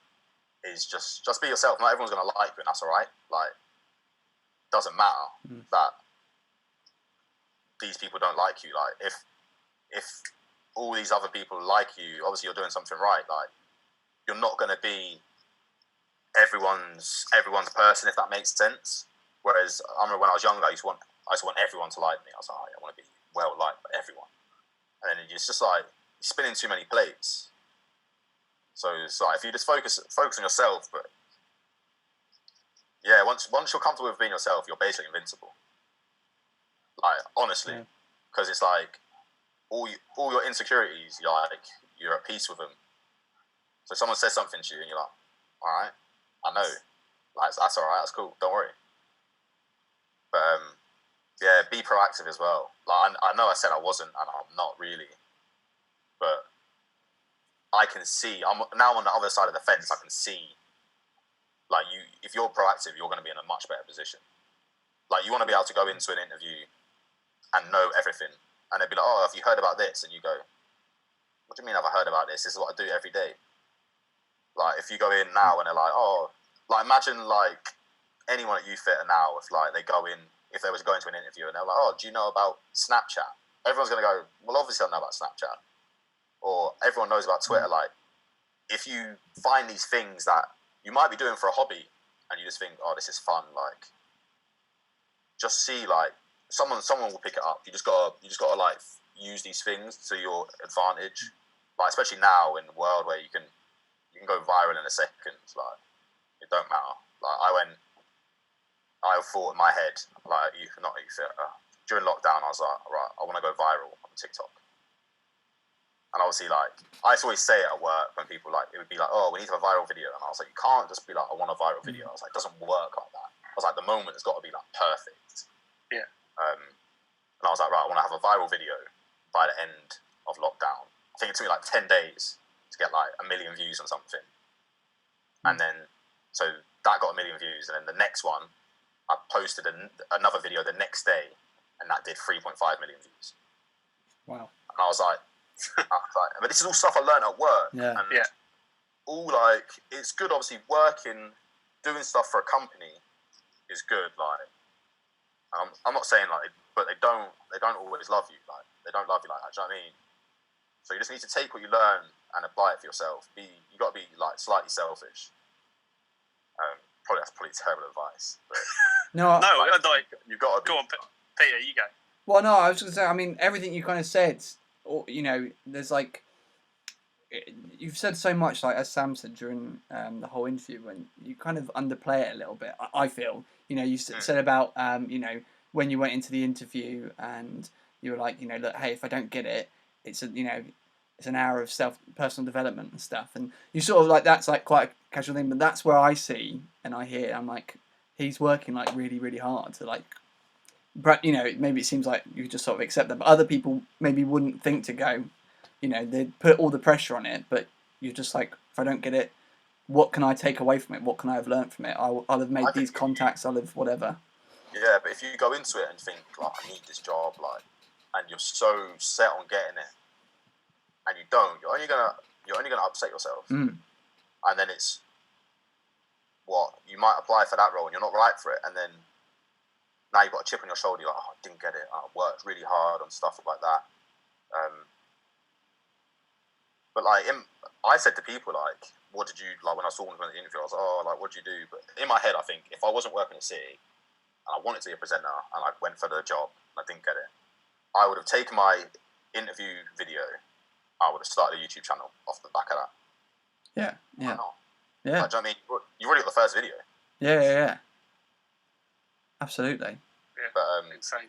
C: is just be yourself. Not everyone's going to like you, and that's all right. Like, doesn't matter that these people don't like you. Like, if all these other people like you, obviously you're doing something right. Like, you're not going to be everyone's person, if that makes sense. Whereas I remember when I was younger, I used to want everyone to like me. I was like, I want to be well liked by everyone. And then it's just like you're spinning too many plates. So it's like if you just focus on yourself, but yeah, once you're comfortable with being yourself, you're basically invincible. Like, honestly, because it's like all your insecurities, you're at peace with them. So someone says something to you, and you're like, all right, I know, like that's all right, that's cool, don't worry. But be proactive as well. Like I know I said I wasn't, and I'm not really, but I can see. I'm now on the other side of the fence. I can see, like, if you're proactive, you're going to be in a much better position. Like, you want to be able to go into an interview and know everything, and they'd be like, "Oh, have you heard about this?" And you go, "What do you mean? Have I heard about this? This is what I do every day." Like, if you go in now and they're like, "Oh," like, imagine like anyone at Youth Theatre now, if like they go in, if they was going to an interview and they're like, "Oh, do you know about Snapchat?" Everyone's going to go, "Well, obviously I know about Snapchat." Or everyone knows about Twitter. Like, if you find these things that you might be doing for a hobby and you just think, "Oh, this is fun," like, just see, like, someone will pick it up. You just gotta like use these things to your advantage. Like, especially now in the world where you can go viral in a second. Like, it don't matter. Like, I thought in my head, like during lockdown, I was like, right, I want to go viral on TikTok. And obviously, like, I used to always say it at work when people, like, it would be like, oh, we need to have a viral video. And I was like, you can't just be like, I want a viral video. I was like, it doesn't work like that. I was like, the moment has got to be, like, perfect.
B: Yeah.
C: And I was like, right, I want to have a viral video by the end of lockdown. I think it took me, like, 10 days to get, like, 1 million views on something. And then, so that got 1 million views. And then the next one, I posted another video the next day, and that did 3.5 million views.
A: Wow.
C: And I was like, but this is all stuff I learned at work.
A: Yeah.
C: And all, like, it's good, obviously, working, doing stuff for a company is good. Like, I'm not saying, like, but they don't always love you. Like, they don't love you like that. Do you know what I mean? So you just need to take what you learn and apply it for yourself. You got to be, like, slightly selfish. That's probably terrible advice. But
A: No,
C: you've got to be.
B: Go on, Peter, you go.
A: Well, no, I was going to say, I mean, everything you kind of said, or, you know, there's like, you've said so much, like, as Sam said during the whole interview, when you kind of underplay it a little bit, I feel. You know, you said about, you know, when you went into the interview and you were like, you know, look, hey, if I don't get it, it's an hour of personal development and stuff. And you sort of like, that's like quite a casual thing, but that's where I see and I hear, I'm like, he's working like really, really hard to like, but, you know, maybe it seems like you just sort of accept that, but other people maybe wouldn't think to go, you know, they'd put all the pressure on it, but you're just like, if I don't get it, what can I take away from it? What can I have learned from it? I'll have made these contacts, I'll have whatever.
C: Yeah, but if you go into it and think, like, I need this job, like, and you're so set on getting it, and you don't, you're only gonna upset yourself. And then it's you might apply for that role and you're not right for it, and then now you've got a chip on your shoulder. You're like, oh, I didn't get it. I worked really hard on stuff like that. But like, I said to people, like, what did you like when I saw them in the interview? I was like, oh, like, what did you do? But in my head, I think if I wasn't working in the city and I wanted to be a presenter and I went for the job and I didn't get it, I would have taken my interview video. I would have started a YouTube channel off the back of that.
A: Yeah, yeah.
C: Why not?
A: Yeah.
C: Like, do you know what I mean? You already got the first video.
A: Yeah. Absolutely.
B: Yeah,
C: but
B: insane.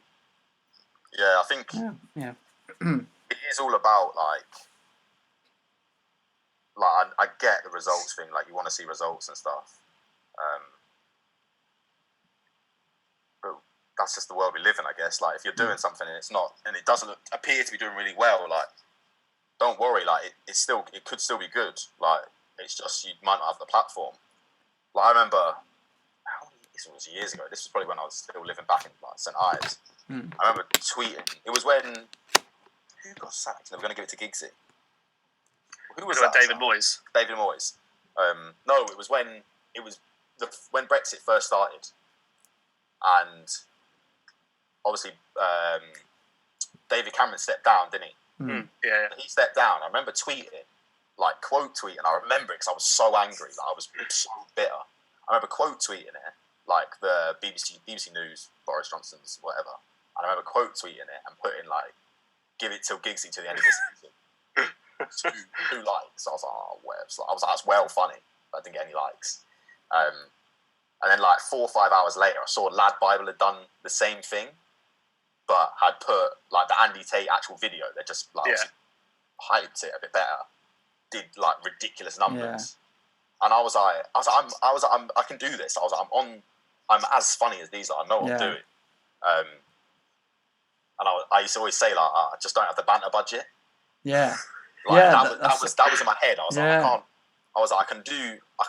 C: Yeah, I think
A: yeah.
C: It is all about like I get the results thing. Like, you want to see results and stuff. But that's just the world we live in, I guess. Like, if you're doing something and it doesn't appear to be doing really well, like, don't worry. Like, it could still be good. Like, it's just you might not have the platform. Like, I remember, this was years ago. This was probably when I was still living back in like St Ives. I remember tweeting. It was when who got sacked? They were going to give it to Giggsy. Who was that?
B: David Moyes.
C: David Moyes. No, it was when Brexit first started, and obviously David Cameron stepped down, didn't he?
B: Yeah.
C: He stepped down. I remember tweeting, like quote tweeting. I remember it because I was so angry. Like, I was so bitter. I remember quote tweeting it, like the BBC News, Boris Johnson's whatever. And I remember quote tweeting it and putting like, "Give it till Giggsy to the end of this season." two likes. I was like, oh, whatever. I was like, that's well funny, but I didn't get any likes. And then like 4 or 5 hours later, I saw Lad Bible had done the same thing, but had put like the Andy Tate actual video. They just like hyped it a bit better, did like ridiculous numbers, and I was like, I can do this. I was like, I'm as funny as these are. I know what I'm doing. And I used to always say, like, I just don't have the banter budget.
A: Yeah.
C: Like, that was in my head. I was like, I can't. I was like, I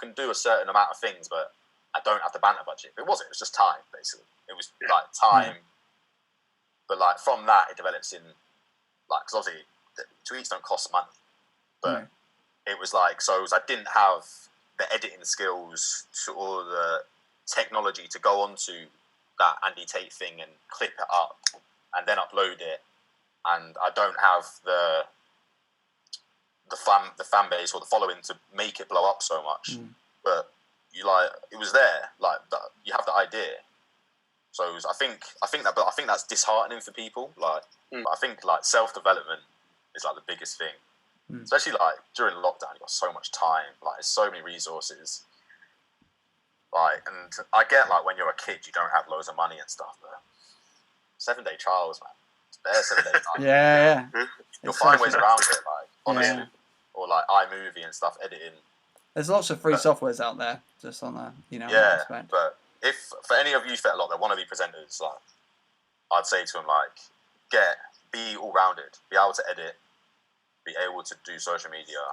C: can do a certain amount of things, but I don't have the banter budget. But it wasn't. It was just time, basically. It was like time. But like from that, it develops in like, because obviously tweets don't cost money, but it was like, so I didn't have the editing skills or the technology to go onto that Andy Tate thing and clip it up and then upload it, and I don't have the fan base or the following to make it blow up so much. But it was there. Like, you have the idea. So I think that's disheartening for people. Like, but I think like self-development is like the biggest thing, especially like during lockdown. You got so much time. Like, there's so many resources. Like, and I get like when you're a kid, you don't have loads of money and stuff, but 7-day trials, man. It's bare 7-day trials.
A: Yeah.
C: You'll
A: It's
C: find
A: so
C: ways
A: true.
C: around it, like honestly,
A: Yeah.
C: or like iMovie and stuff, editing.
A: There's lots of free softwares out there, just on that, on that
C: Yeah,
A: aspect.
C: but if for any of you that want to be presenters, like I'd say to them, like be all rounded, be able to edit, be able to do social media,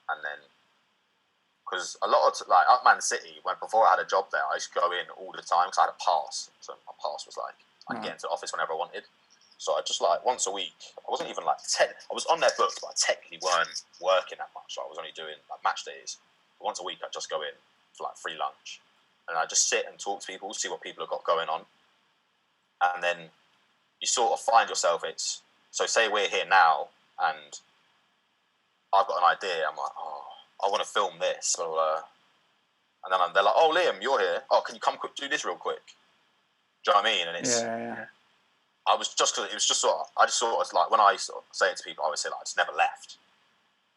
C: and then because a lot of like at Man City, before I had a job there, I used to go in all the time because I had a pass. So my pass was like I could get into the office whenever I wanted. So I just like once a week. I wasn't even like I was on their books, but I technically weren't working that much. So I was only doing like match days. But once a week, I'd just go in for like free lunch, and I just sit and talk to people, see what people have got going on, and then you sort of find yourself. So say we're here now, and I've got an idea. I'm like, I want to film this, blah, blah, blah. And then they're like, oh, Liam, you're here. Oh, can you come quick, do this real quick? Do you know what I mean? And it's I was just because it was just sort of I just sort of like when I sort of say it to people, I always say like I just never left.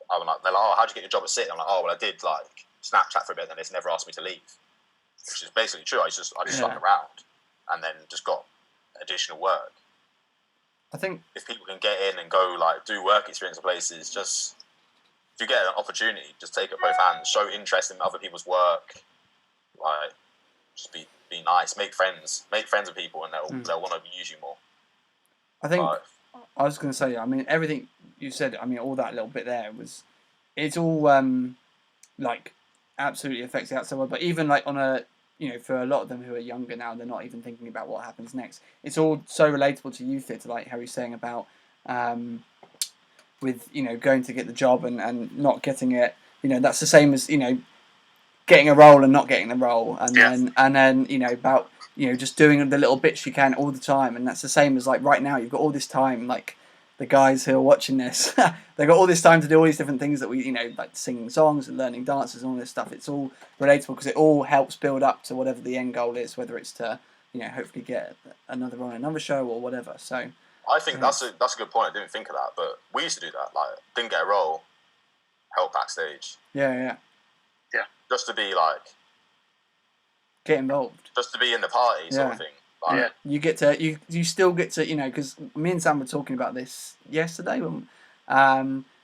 C: I was like, they're like, oh, how'd you get your job at City? I'm like, oh, well, I did like Snapchat for a bit, and they just never asked me to leave, which is basically true. I just stuck around, and then just got additional work.
A: I think
C: if people can get in and go like do work experience at places, just if you get an opportunity, just take it both hands. Show interest in other people's work. Like, just be nice. Make friends with people, and they'll want to use you more.
A: I think I was going to say. I mean, everything you said. I mean, all that little bit there was. It's all like absolutely affects the outside world. But even like on a for a lot of them who are younger now, they're not even thinking about what happens next. It's all so relatable to youth theatre, like Harry's saying about with going to get the job and not getting it. That's the same as getting a role and not getting the role, and then about just doing the little bits you can all the time, and that's the same as like right now you've got all this time, like the guys who are watching this, they've got all this time to do all these different things that we like singing songs and learning dances and all this stuff. It's all relatable because it all helps build up to whatever the end goal is, whether it's to hopefully get another role in another show or whatever. So
C: I think that's a good point. I didn't think of that, but we used to do that. Like, didn't get a role, help backstage.
A: Yeah.
C: Just to be like,
A: get involved.
C: Just to be in the party, sort of thing. Like,
A: you get to you still get to because me and Sam were talking about this yesterday when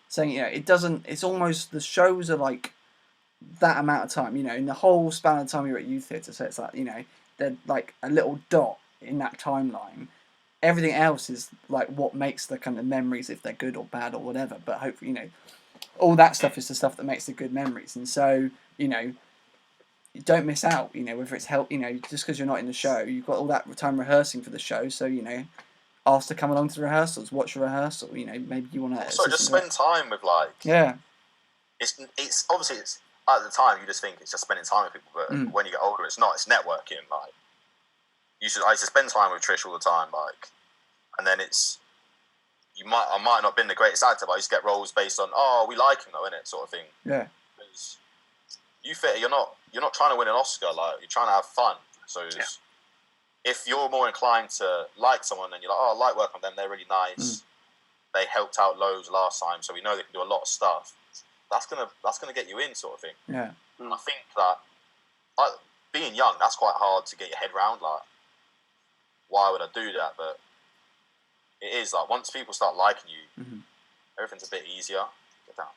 A: saying it doesn't. It's almost the shows are like that amount of time. In the whole span of time you're at youth theatre, so it's like they're like a little dot in that timeline. Everything else is like what makes the kind of memories, if they're good or bad or whatever. But hopefully, all that stuff is the stuff that makes the good memories. And so, you don't miss out. Whether it's help, just because you're not in the show, you've got all that time rehearsing for the show. So, ask to come along to the rehearsals, watch a rehearsal. Maybe you want to.
C: So just spend time with like.
A: Yeah.
C: It's obviously it's at the time you just think it's just spending time with people, but when you get older, it's not. It's networking. Like, I used to spend time with Trish all the time, like, and then it's. I might not have been the greatest actor, but I used to get roles based on, we like him though, innit, sort of thing.
A: Yeah.
C: Because you're not trying to win an Oscar, like, you're trying to have fun. So if you're more inclined to like someone and you're like, I like working with them, they're really nice. They helped out loads last time, so we know they can do a lot of stuff. That's gonna get you in, sort of thing.
A: Yeah.
C: And I think that being young, that's quite hard to get your head around. Like, why would I do that? But it is like once people start liking you, everything's a bit easier. Get down.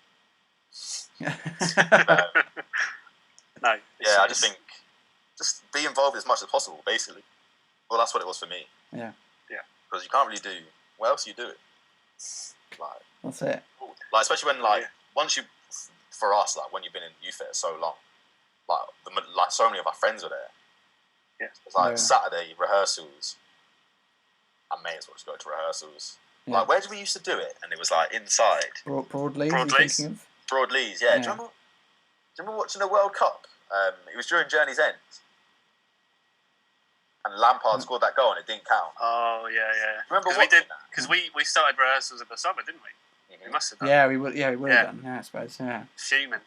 B: No.
C: Yeah, I just think just be involved as much as possible. Basically, well, that's what it was for me.
A: Yeah.
C: Because you can't really do. What else do you do it? Like
A: that's it.
C: Like especially when once you, for us, like when you've been in youth theatre so long, like so many of our friends were there.
B: Yeah.
C: It's like Saturday rehearsals. I may as well just go to rehearsals.
A: Yeah.
C: Like, where did we used to do it? And it was like inside.
A: Broadleys.
C: Broadleys, yeah. Do you remember watching the World Cup? It was during Journey's End. And Lampard scored that goal and it didn't count.
B: Oh, yeah.
C: Remember
B: what? Because we started rehearsals in the summer, didn't we? We must have done.
A: Yeah, we would have done. Yeah, I suppose. Yeah.
B: Fuming.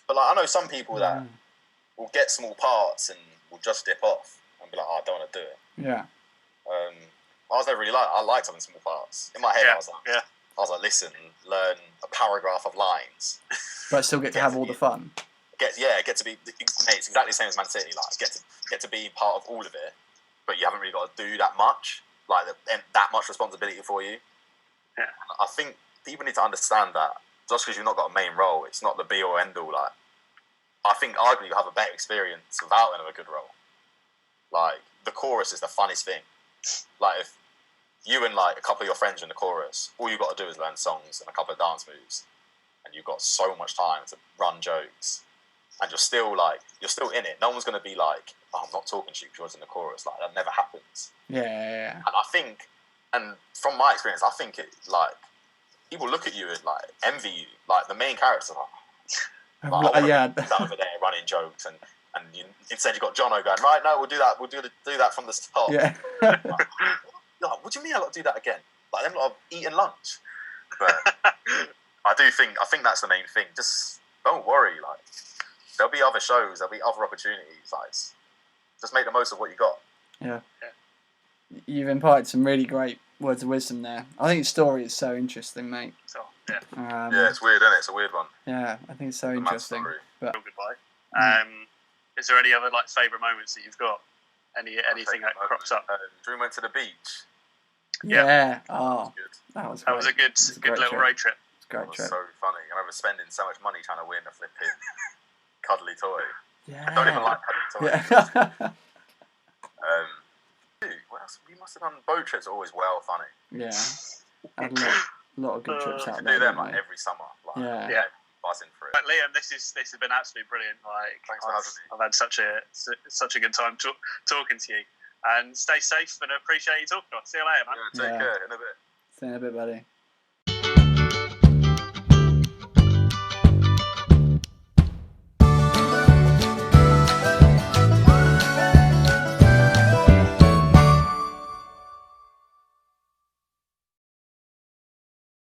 C: But like, I know some people that will get small parts and will just dip off and be like, I don't want to do it.
A: Yeah.
C: I was never really I liked having small parts. In my head, I was like, listen, learn a paragraph of lines.
A: But still get to have all the fun.
C: get to be, mate, it's exactly the same as Man City. Like get to be part of all of it, but you haven't really got to do that much, like that much responsibility for you.
B: Yeah.
C: I think people need to understand that just because you've not got a main role, it's not the be or end all. Like, I think arguably you have a better experience without another good role. Like, the chorus is the funniest thing. Like, if you and like a couple of your friends are in the chorus, all you've got to do is learn songs and a couple of dance moves, and you've got so much time to run jokes, and you're still in it. No one's going to be like, oh, I'm not talking to you because you're in the chorus. Like, that never happens.
A: Yeah.
C: And I think, and from my experience, I think it, like, people look at you and like envy you. Like, the main characters are like, I want to be over there running jokes, and you, instead you've got Jono going, right, no, we'll do that from the start.
A: Yeah.
C: Like, what do you mean I got to do that again? Like, them lot are eating lunch. But I think that's the main thing. Just don't worry. Like, there'll be other shows, there'll be other opportunities. Like, just make the most of what you got.
A: Yeah. You've imparted some really great words of wisdom there. I think the story is so interesting, mate.
B: So, yeah.
C: Yeah, it's weird, isn't it? It's a weird one.
A: Yeah, I think it's so interesting. But
B: goodbye. Is there any other like favourite moments that you've got? Anything that crops up?
C: We went to the beach.
A: Yeah.
C: That was
A: That
B: was a good little road trip.
A: It's a great
C: It was
A: trip.
C: so funny. I remember spending so much money trying to win a flipping cuddly toy.
A: Yeah.
C: I don't even like cuddly toys.
A: Yeah.
C: What else? We must have done boat trips. Are always well funny.
A: Yeah. Had a lot of good trips out
C: We
A: there.
C: do them like every summer. Like,
A: Yeah.
C: Buzzing for it.
B: But Liam, this has been absolutely brilliant. Like,
C: Thanks for having me.
B: I've had such a good time talking to you. And stay safe, and appreciate you talking to us. See you later, man.
C: Yeah, take care. In a bit.
A: See you in a bit, buddy.